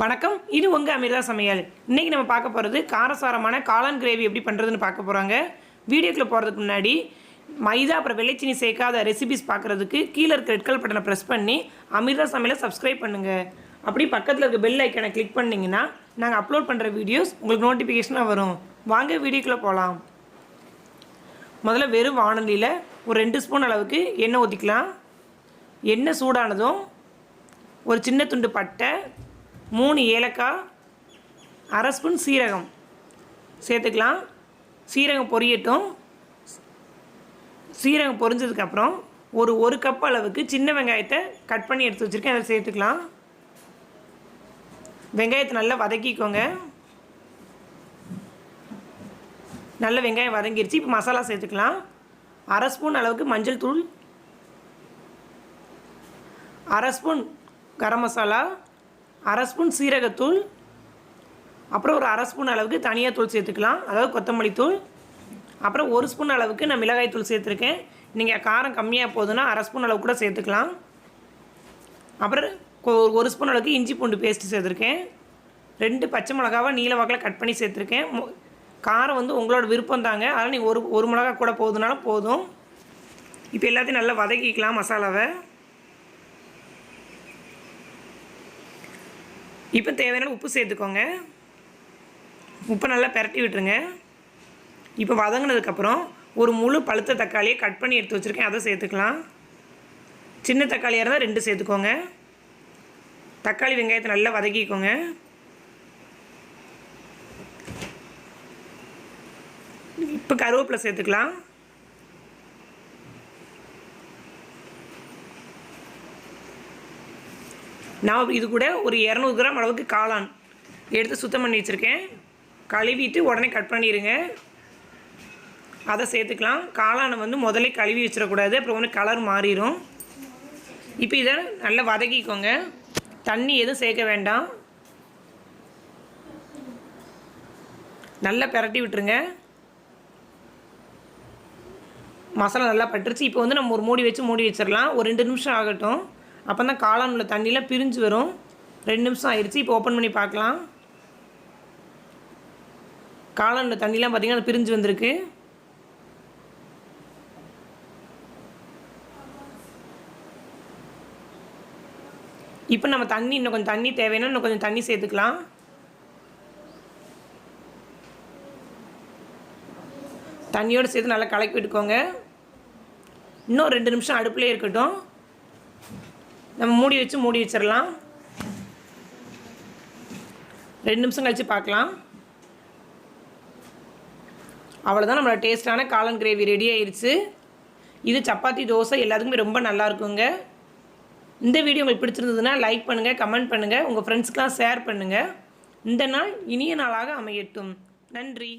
வணக்கம், இது உங்கள் அமிர்தா சமையல். இன்றைக்கி நம்ம பார்க்க போகிறது காரசாரமான காளான் கிரேவி எப்படி பண்ணுறதுன்னு பார்க்க போகிறாங்க. வீடியோக்குள்ளே போகிறதுக்கு முன்னாடி மைதா அப்புறம் வெள்ளைச்சீனி சேர்க்காத ரெசிபிஸ் பார்க்குறதுக்கு கீழே இருக்க ரெட் கலர் பட்டனை ப்ரெஸ் பண்ணி அமிர்தா சமையலை சப்ஸ்கிரைப் பண்ணுங்கள். அப்படி பக்கத்தில் இருக்க பெல் ஐக்கனை கிளிக் பண்ணிங்கன்னா நாங்கள் அப்லோட் பண்ணுற வீடியோஸ் உங்களுக்கு நோட்டிஃபிகேஷனாக வரும். வாங்க வீடியோக்குள்ளே போகலாம். முதல்ல வெறும் வானலியில் ஒரு 2 ஸ்பூன் அளவுக்கு எண்ணெய் ஊற்றிக்கலாம். எண்ணெய் சூடானதும் ஒரு சின்ன துண்டு பட்டை, 3 ஏலக்காய், அரை ஸ்பூன் சீரகம் சேர்த்துக்கலாம். சீரகம் பொரியட்டும். சீரகம் பொரிஞ்சதுக்கப்புறம் ஒரு கப் அளவுக்கு சின்ன வெங்காயத்தை கட் பண்ணி எடுத்து வச்சுருக்கேன், அதை சேர்த்துக்கலாம். வெங்காயத்தை நல்லா வதக்கிக்கோங்க. நல்ல வெங்காயம் வதங்கிருச்சு. இப்போ மசாலா சேர்த்துக்கலாம். அரை ஸ்பூன் அளவுக்கு மஞ்சள் தூள், அரை ஸ்பூன் கரம் மசாலா, அரை ஸ்பூன் சீரகத்தூள், அப்புறம் ஒரு அரை ஸ்பூன் அளவுக்கு தனியாத்தூள் சேர்த்துக்கலாம், அதாவது கொத்தமல்லி தூள். அப்புறம் 1 ஸ்பூன் அளவுக்கு நான் மிளகாய் தூள் சேர்த்துருக்கேன். நீங்கள் காரம் கம்மியாக போகுதுன்னா அரை ஸ்பூன் அளவு கூட சேர்த்துக்கலாம். அப்புறம் 1 ஸ்பூன் அளவுக்கு இஞ்சி பூண்டு பேஸ்ட்டு சேர்த்துருக்கேன். 2 பச்சை மிளகாவை நீல வாக்கில் கட் பண்ணி சேர்த்துருக்கேன். காரம் வந்து உங்களோட விருப்பம் தாங்க, அதனால் நீங்கள் ஒரு மிளகா கூட போகுதுனாலும் போதும். இப்போ எல்லாத்தையும் நல்லா வதக்கிக்கலாம் மசாலாவை. இப்போ தேவையான உப்பு சேர்த்துக்கோங்க. உப்பை நல்லா பெரட்டி விட்டுருங்க. இப்போ வதங்கினதுக்கப்புறம் ஒரு முழு பழுத்த தக்காளியை கட் பண்ணி எடுத்து வச்சுருக்கேன், அதை சேர்த்துக்கலாம். சின்ன தக்காளியாக இருந்தால் 2 சேர்த்துக்கோங்க. தக்காளி வெங்காயத்தை நல்லா வதக்கிக்கோங்க. இப்போ கருவேப்பிலை சேர்த்துக்கலாம். நான் இது கூட ஒரு 200 கிராம் அளவுக்கு காளான் எடுத்து சுத்தம் பண்ணி வச்சுருக்கேன். கழுவிட்டு உடனே கட் பண்ணிடுங்க, அதை சேர்த்துக்கலாம். காளானை வந்து முதல்ல கழுவி வச்சிடக்கூடாது, அப்புறம் ஒன்று கலர் மாறிடும். இப்போ இதை நல்லா வதக்கிக்கோங்க. தண்ணி எதுவும் சேர்க்க வேண்டாம். நல்லா பிரட்டி விட்டுருங்க. மசாலா நல்லா பட்டுருச்சு. இப்போ வந்து நம்ம ஒரு மூடி வச்சிடலாம். ஒரு 2 நிமிஷம் ஆகட்டும். அப்போ தான் காளான் உள்ள தண்ணியெலாம் பிரிஞ்சு வரும். 2 நிமிஷம் ஆயிடுச்சு. இப்போ ஓப்பன் பண்ணி பார்க்கலாம். காளான் உள்ள தண்ணியெலாம் பார்த்திங்கன்னா அது பிரிஞ்சு வந்திருக்கு. இப்போ நம்ம இன்னும் கொஞ்சம் தண்ணி தேவைன்னா இன்னும் கொஞ்சம் தண்ணி சேர்த்துக்கலாம். தண்ணியோடு சேர்த்து நல்லா கலக்கி விட்டுக்கோங்க. இன்னும் 2 நிமிஷம் அடுப்புலேயே இருக்கட்டும். நம்ம மூடி வச்சிடலாம். 2 நிமிஷம் கழித்து பார்க்கலாம். அவ்வளோதான், நம்மளோட டேஸ்ட்டான காளான் கிரேவி ரெடி ஆயிடுச்சு. இது சப்பாத்தி, தோசை எல்லாத்துக்குமே ரொம்ப நல்லாயிருக்குங்க. இந்த வீடியோ உங்களுக்கு பிடிச்சிருந்ததுன்னா லைக் பண்ணுங்கள், கமெண்ட் பண்ணுங்கள், உங்கள் ஃப்ரெண்ட்ஸ்க்கெலாம் ஷேர் பண்ணுங்கள். இந்த நாள் இனிய நாளாக அமையட்டும். நன்றி.